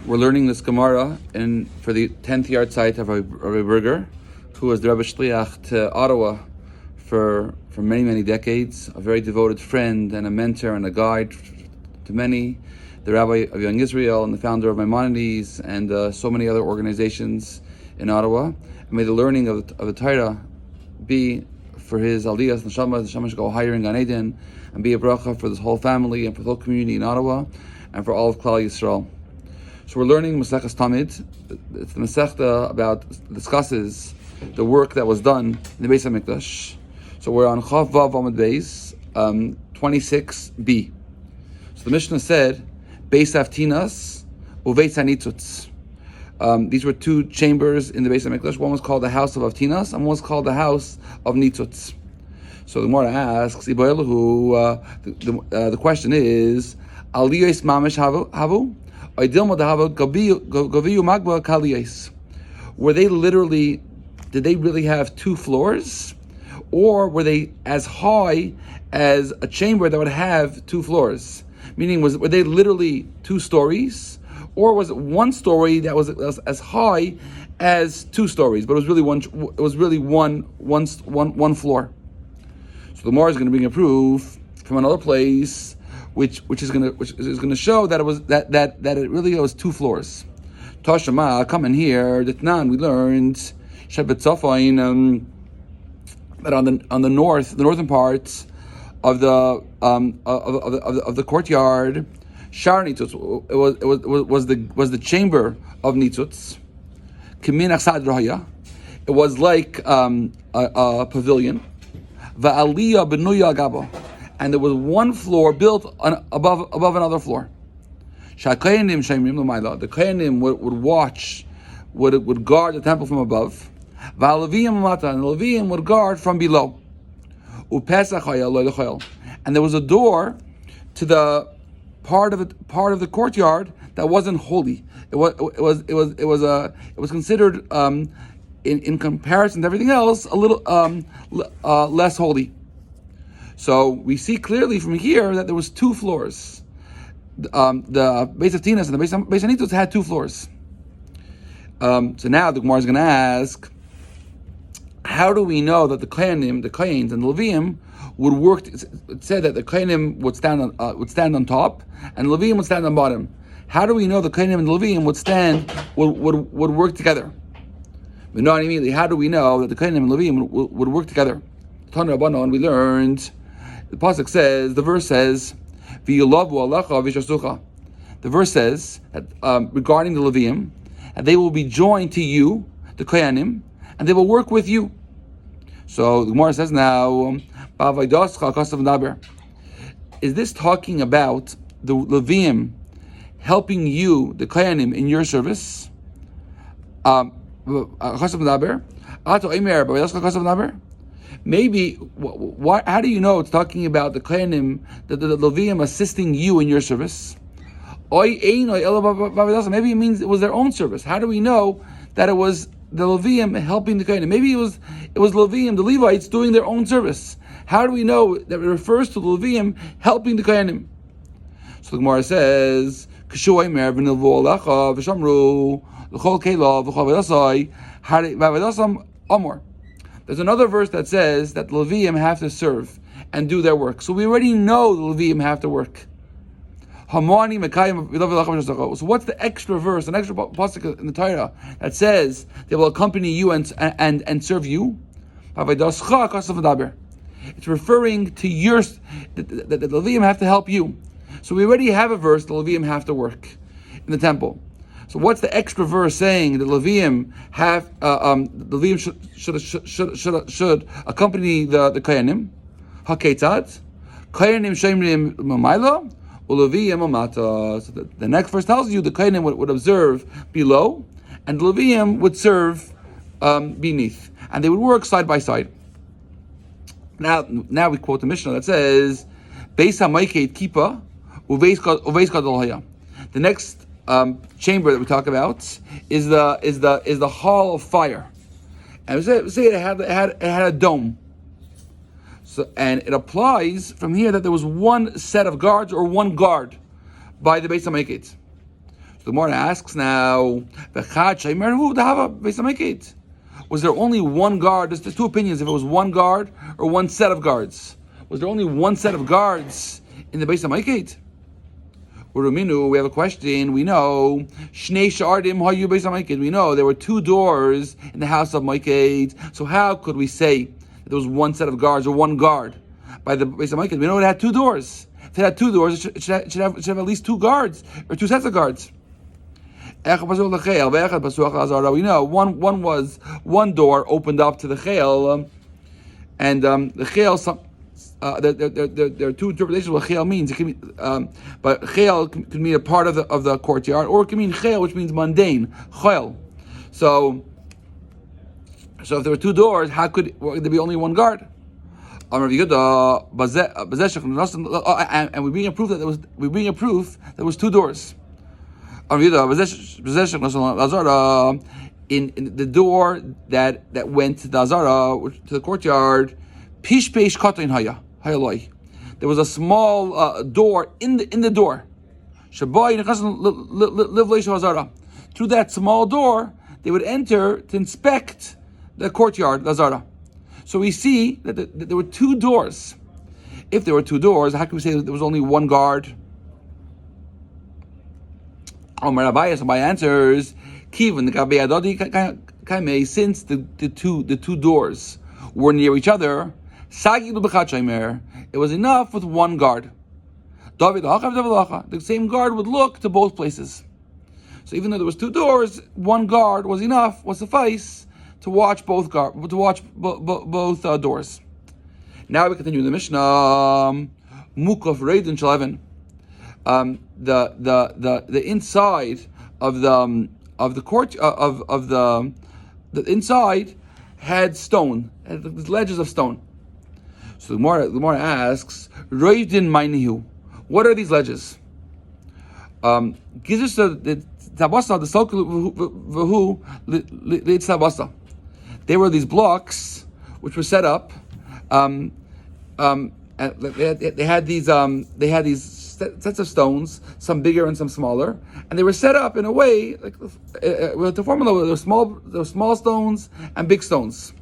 We're learning this Gemara for the 10th yard site of Rabbi Berger, who was the Rebbe Shliach to Ottawa for many, many decades, a very devoted friend and a mentor and a guide to many, the Rabbi of Young Israel and the founder of Maimonides and so many other organizations in Ottawa. And may the learning of the Torah be for his aliyahs, neshama should go higher in Gan Eden, and be a bracha for this whole family and for the whole community in Ottawa and for all of Klal Yisrael. So we're learning Masechtas Tamid. It's the Masechta discusses the work that was done in the Beis HaMikdash. So we're on Chav Vav Amud Beis, 26b. So the Mishnah said, Beis Avtinas uVeis HaNitzutz. These were two chambers in the Beis HaMikdash. One was called the House of Avtinas, and one was called the House of Nitzutz. So the Gemara asks, the question is, Aliyos Mamish Havu? Were they literally, did they really have two floors? Or were they as high as a chamber that would have two floors? Meaning, were they literally 2 stories? Or was it 1 story that was as high as 2 stories, but it was really one floor? So the Gemara is going to bring a proof from another place, which is going to show that it really was 2 floors. Tashama, come in here. Ditnan, we learned Shebet Safain that on the northern parts of the courtyard, Shar Nitzutz, it was the chamber of Nitzutz. Kimin Achsad Rahaya. It was like a pavilion. Va'aliyah benuya gabo, and there was 1 floor built above another floor. Shakayanim shaymim l'mayla. The Kayanim would guard the temple from above. Va'aleviyim mata, and the Leviyim would guard from below. Upesach hayal lo l'chayil, and there was a door to the part of the courtyard that wasn't holy. It was considered in comparison to everything else a little less holy. So we see clearly from here that there was 2 floors. The Beis Avtinas and the Beis HaNitzutz had 2 floors. So now the Gemara is going to ask, how do we know that the Kayanim, the Kayans, and the Leviyim would work? It said that the Kayanim would stand on top, and the Leviyim would stand on bottom. How do we know the Kayanim and the Leviyim would work together? We know immediately. How do we know that the Kayanim and Leviyim would work together? Tana Rabbanon, we learned. The pasuk says, the verse says, "V'yolavu alecha v'shasucha." The verse says that regarding the Leviyim, that they will be joined to you, the Kayanim, and they will work with you. So the Gemara says now, is this talking about the Leviyim helping you, the Kayanim, in your service? Maybe, how do you know it's talking about the Kayanim, the Leviyim assisting you in your service? Maybe it means it was their own service. How do we know that it was the Leviyim helping the Kayanim? Maybe it was Leviyim, the Levites, doing their own service. How do we know that it refers to the Leviyim helping the Kayanim? So the Gemara says, there's another verse that says that the Leviyim have to serve and do their work. So we already know the Leviyim have to work. So what's the extra verse, an extra pasuk in the Torah that says they will accompany you and serve you? It's referring to the Leviyim have to help you. So we already have a verse, the Leviyim have to work in the temple. So what's the extra verse saying that Leviyim have the Leviyim should accompany the Kayanim? Haketzad Kayanim Shemrim Mamayla U'Leviyim Amata. So the next verse tells you the Kayanim would observe below, and the Leviyim would serve beneath, and they would work side by side. Now we quote the Mishnah that says, Beis HaMaiket Kippah Uveis Gadol Haya. The next chamber that we talk about is the hall of fire, and we say it had a dome. So, and it applies from here that there was one set of guards or one guard by the Beis HaMikdash. The Gemara asks now, was there only one guard? There's two opinions, if it was one guard or one set of guards. Was there only one set of guards in the Beis HaMikdash? We have a question. We know we know there were two doors in the house of Mikdash. So how could we say that there was one set of guards or one guard by the Beis HaMikdash? We know it had two doors. If it had two doors, it should have at least two guards or two sets of guards. We know one door opened up to the Chail, and the Chail. There are two interpretations of what Chail means. It can mean, but Chail could mean a part of the courtyard, or it can mean Chail, which means mundane, Chail. So if there were two doors, how could there be only one guard? And we bring a proof that there was two doors. In the door that went to the Azara, to the courtyard, there was a small door in the door. Through that small door, they would enter to inspect the courtyard, the Azara. So we see that there were two doors. If there were two doors, how can we say that there was only one guard? Rabbi answers, since the two doors were near each other, it was enough with one guard. The same guard would look to both places. So even though there was two doors, one guard was suffice to watch both doors. Now we continue the Mishnah. Mukaf Reidin Shalaven. The inside of the court of the inside had stone, had ledges of stone. So the Gemara asks, Reidin Mainihu. What are these ledges? The tabasa, the salkul v'hu leitz tabasa. They were these blocks which were set up. They had these sets of stones, some bigger and some smaller, and they were set up in a way like with the formula. There were small stones and big stones.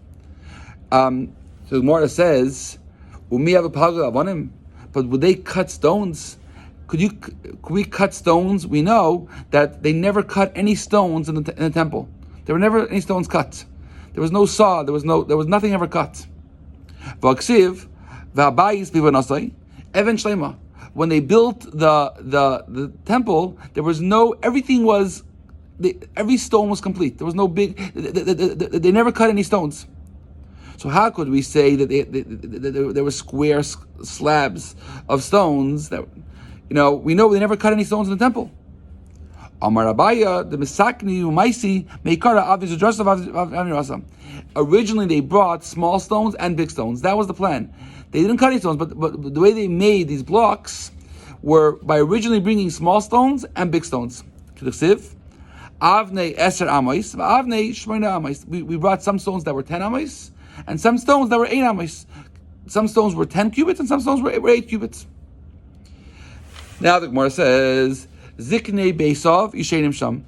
So the Gemara says, "Umi have a pagah, but would they cut stones? Could we cut stones? We know that they never cut any stones in the temple. There were never any stones cut. There was no saw. There was nothing ever cut. V'aksiv v'abayis b'vanasai even shlema. When they built the temple, there was every stone was complete. There was no big. They never cut any stones. So how could we say that there were square slabs of stones that? We know they never cut any stones in the temple. Amar Abaya, the Misakni Umaisi, Meikara obviously just of originally they brought small stones and big stones. That was the plan. They didn't cut any stones, but the way they made these blocks were by originally bringing small stones and big stones. Avnei Eser Amais, Avnei Shmoina Amais. We brought some stones that were 10 Amais, and some stones that were 8 Amais. Some stones were 10 cubits, and some stones were 8 cubits. Now the Gemara says, Ziknei Beisav Yisheinim Sham.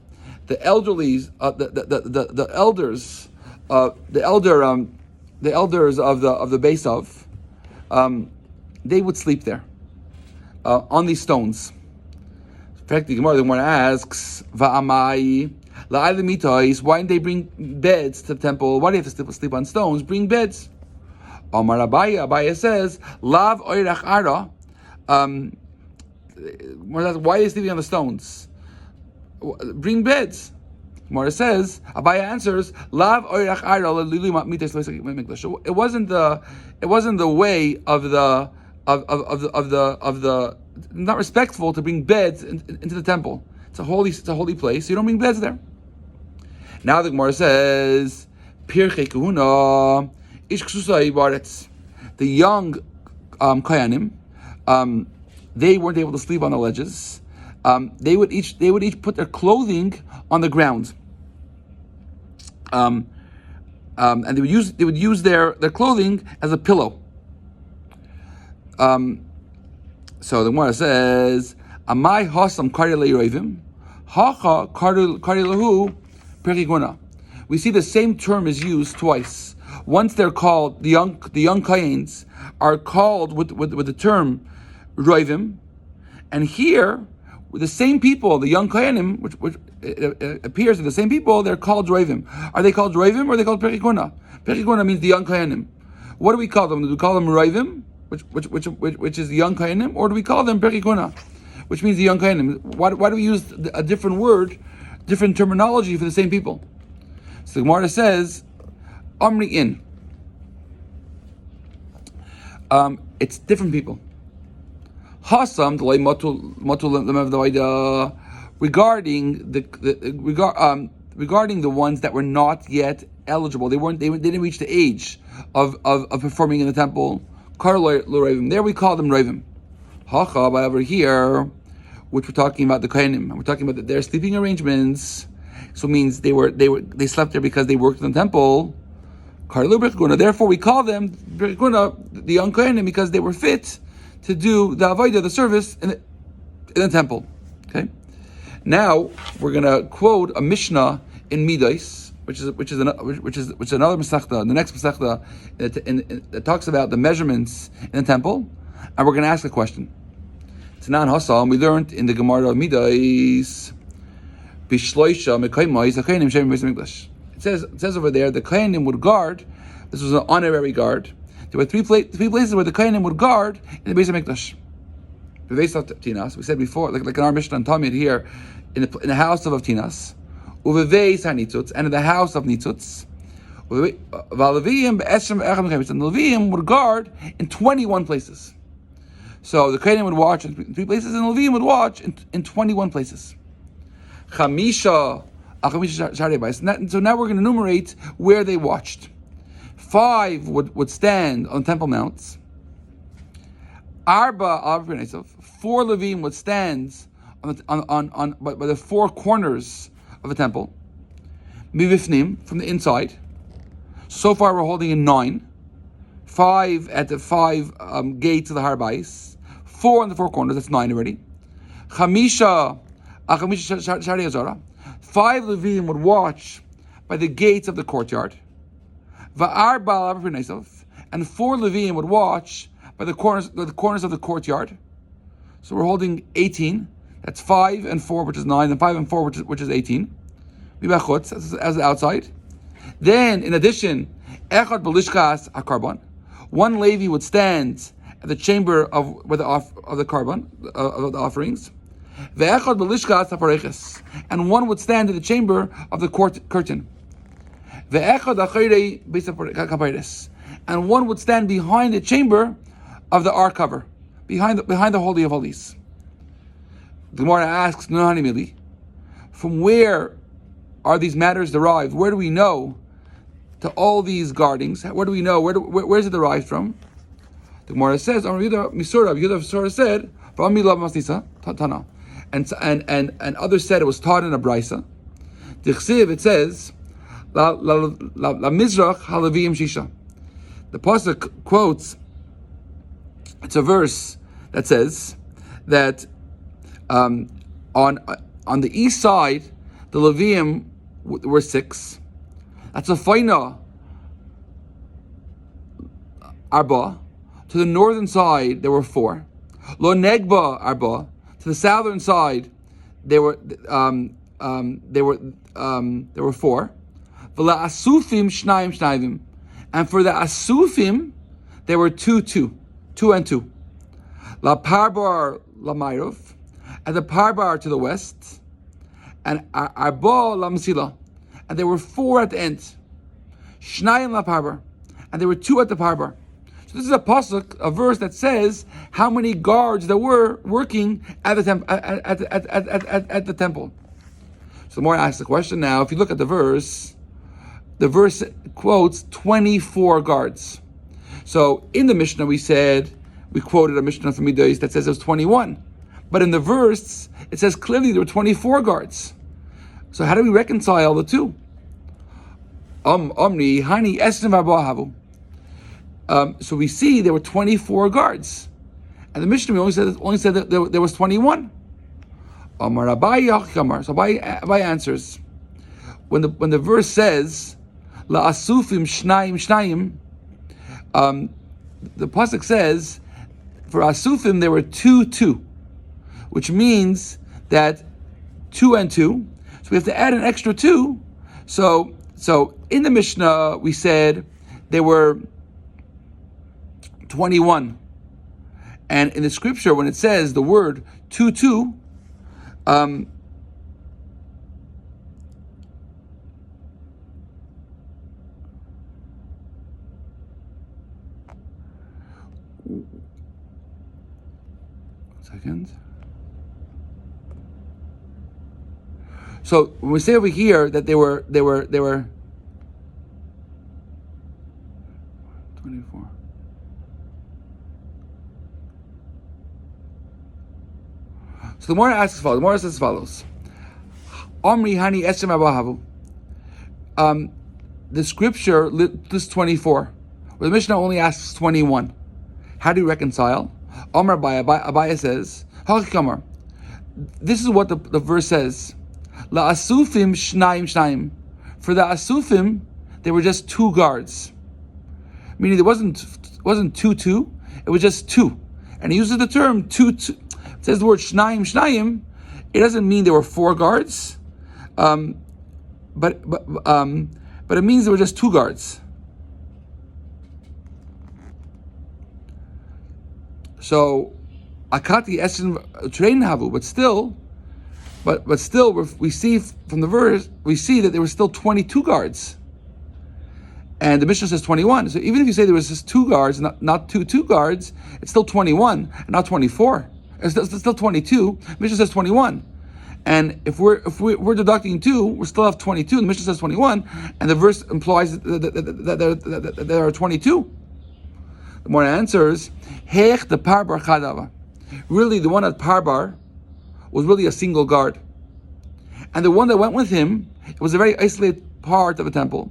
The elderlies, the elders of the Beisav, they would sleep there on these stones. In fact, the Gemara asks, Va'amai la'ayli mitais. Why didn't they bring beds to the temple? Why do you have to sleep on stones? Bring beds. Amar Abaya says, Lav oirach ara. Why are they sleeping on the stones? Bring beds. Gemara says, Abaya answers, Lav oirach ara l'ilui mitais mikdash. It wasn't the way of the not respectful to bring beds into the temple. It's a holy place. So you don't bring beds there. Now the Gemara says, Pirchei Kahuna Ish Ksusai Baretz. The young Kohanim, they weren't able to sleep on the ledges. They would each put their clothing on the ground. And they would use their clothing as a pillow. So the Gemara says, "Amai hasam karei le'yovim Hacha karilahu periguna. We see the same term is used twice. Once they're called the young Kains are called with the term roivim, and here with the same people, the young Kainim, which it appears that the same people, they're called roivim. Are they called roivim or are they called periguna? Periguna means the young Kainim. What do we call them? Do we call them roivim, which is the young Kainim, or do we call them periguna, which means the young Kainim? Why do we use a different word, different terminology for the same people? So the Gemara says, Amri in. It's different people. Hasam regarding the ones that were not yet eligible. They didn't reach the age of performing in the temple. There we call them Ravim. Hacha, but over here, which we're talking about the Kainim, we're talking about their sleeping arrangements. So it means they slept there because they worked in the temple. Therefore, we call them the young Kainim because they were fit to do the avodah, the service in the temple. Okay. Now we're gonna quote a Mishnah in Midas, which is another Masechta, the next Masechta that talks about the measurements in the temple, and we're gonna ask a question. Tanan Hasam, we learned in the Gemara of Midas. It says over there the Kainim would guard. This was an honorary guard. There were three places where the Kainim would guard in the Beis HaMikdash. We said before, like in our Mishnah and Tamid here, in the house of Tinas, and in the house of Nitzutz, and the Levim would guard in 21 places. So the Kainim would watch in 3 places, and the Levim would watch in 21 places. Chamisha. So now we're going to enumerate where they watched. 5 would stand on Temple Mounts. 4 Levim would stand by the 4 corners of the temple. Mivifnim, from the inside. So far we're holding in 9. 5 at the 5 gates of the Harbais. 4 on the 4 corners, that's 9 already. Chamisha 5 Levim would watch by the gates of the courtyard. And 4 Levim would watch by the corners of the courtyard. So we're holding 18. That's 5 and 4, which is 9, and 5 and 4, which is 18. As the outside. Then, in addition, Echad Belishkas HaKarban. 1 Levi would stand at the chamber of the carbon of the offerings. And 1 would stand in the chamber of the curtain. And 1 would stand behind the chamber of the ark cover, behind the Holy of Holies. The Gemara asks, from where are these matters derived? Where do we know to all these guardings? Where do we know? Where is it derived from? The Gemara says, Yudaf said, and others said it was taught in a brisa. It says, La Mizrach Halavim Shisha. The pasuk quotes, it's a verse that says that on the east side the Levium were 6. That's a faina arba. To the northern side there were 4. Lo negba arba. To the southern side, there were 4. V'la asufim shnayim. And for the asufim, there were 2 and 2. La parbar la mayrov, and the parbar to the west, and arba la mesila, and there were 4 at the end. Shnayim la parbar, and there were 2 at the parbar. So this is a pasuk, a verse that says how many guards there were working at the temple. So the more I ask the question now, if you look at the verse quotes 24 guards. So in the Mishnah we quoted a Mishnah from Midas that says it was 21. But in the verse, it says clearly there were 24 guards. So how do we reconcile the two? Omni hani esrim v'abahavu. So we see there were 24 guards, and the Mishnah only said that there was 21. Amar Rabbi Yachkamar. So Rabbi answers, when the verse says La Asufim Shnaim Shnaim, the pasuk says for Asufim there were 2, which means that 2 and 2. So we have to add an extra 2. So in the Mishnah we said there were 21, and in the scripture when it says the word 2, second. So when we say over here that they were 24. So the Gemara asks as follows. The Gemara says as follows. Omri hani esem abahavu. The scripture lists 24, where the Mishnah only asks 21. How do you reconcile? Omar Abaya says, Hachikamar. This is what the verse says. La asufim shnaim shnaim. For the asufim, there were just 2 guards. Meaning there wasn't 2, it was just 2. And he uses the term 2. It says the word shnaim shnaim. It doesn't mean there were 4 guards, but it means there were just 2 guards. So akati esen train havu, but still we see from the verse that there were still 22 guards, and the Mishnah says 21. So even if you say there was just 2 guards, not two guards, it's still 21 and not 24. It's still 22. The Mishnah says 21, and if we're deducting 2, we still have 22. The Mishnah says 21, and the verse implies that there are 22. The more answers, Hech the Parbar Chadava. Really, the one at Parbar was really a single guard. And the one that went with him, it was a very isolated part of the temple.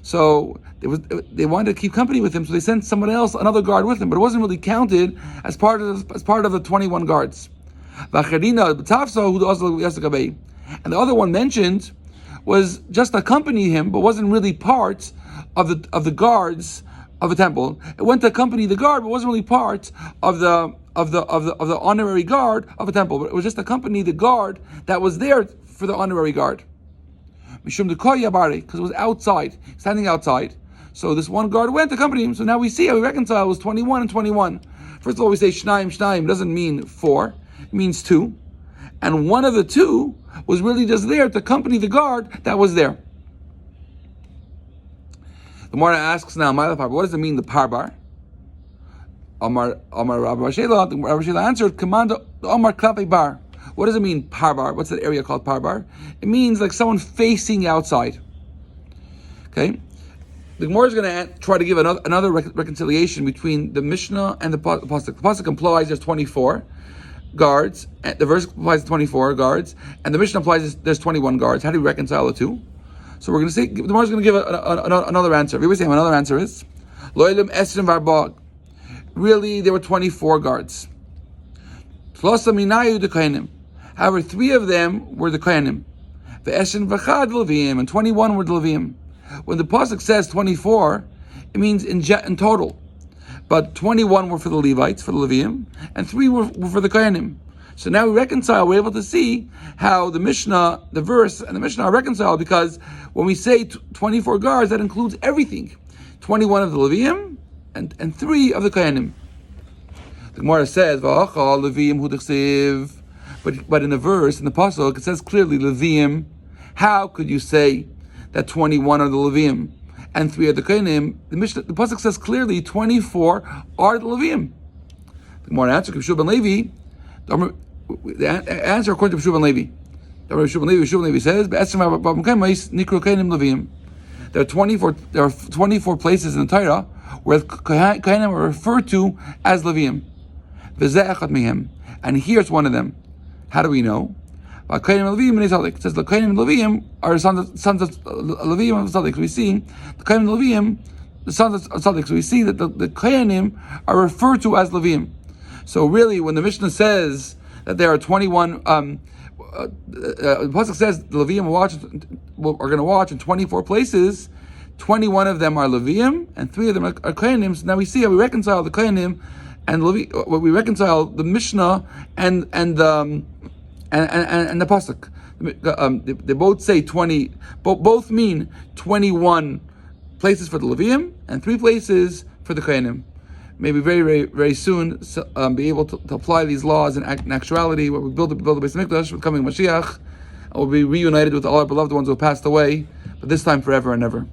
So they wanted to keep company with him, so they sent someone else, another guard with him, but it wasn't really counted as part of the 21 guards. And the other one mentioned was just accompany him, but wasn't really part of the guards of the temple. It went to accompany the guard, but wasn't really part of the honorary guard of a temple. But it was just accompany the guard that was there for the honorary guard. Mishum because it was outside, standing outside. So this one guard went to accompany him. So now we see how we reconcile. It was 21 and 21. First of all, we say shnaim doesn't mean 4, it means 2, and one of the 2 was really just there to accompany the guard that was there. The Gemara asks now, what does it mean, the parbar? Amar Rabbi Shela answered, command Amar Klape Bar. What does it mean, parbar? What's that area called parbar? It means like someone facing outside. Okay? The Gemara is going to try to give another reconciliation between the Mishnah and the Pasuk. The Pasuk implies there's 24 guards, and the verse implies 24 guards, and the Mishnah implies there's 21 guards. How do we reconcile the two? So we're going to say, the Gemara is going to give another answer. Everybody say, another answer is, really, there were 24 guards. However, 3 of them were the Kohanim. And 21 were the Leviim. When the pasuk says 24, it means in total. But 21 were for the Levites, for the Leviim, and 3 were for the Kohanim. So now we reconcile, we're able to see how the Mishnah, the verse and the Mishnah are reconciled, because when we say 24 guards, that includes everything. 21 of the Leviim and 3 of the Kohanim. The Gemara says, but in the verse, in the pasuk, it says clearly Leviim. How could you say that 21 are the Leviim and 3 are the Kohanim? The pasuk says clearly 24 are the Leviim. The Gemara answer, the answer according to Shub and Levi. Shub and Levi says, there are 24 places in the Torah where Kohanim are referred to as Leviim. And here's one of them. How do we know? It says the Kohanim and Leviim are sons of Leviim and Tzaddik. So we see the Kohanim and Leviim, the sons of Tzaddik. So we see that the Kohanim are referred to as Leviim. So really, when the Mishnah says that there are 21, the pasuk says the Levium are going to watch in 24 places. 21 of them are Levium, and 3 of them are Kohanim. So now we see how we reconcile the Kohanim and we reconcile the Mishnah and the pasuk. They both say 20. Both mean 21 places for the Levium and 3 places for the Chaim. Maybe very, very, very soon be able to apply these laws in actuality, where we build the Beis Mikdash with coming Mashiach, and we'll be reunited with all our beloved ones who have passed away, but this time forever and ever.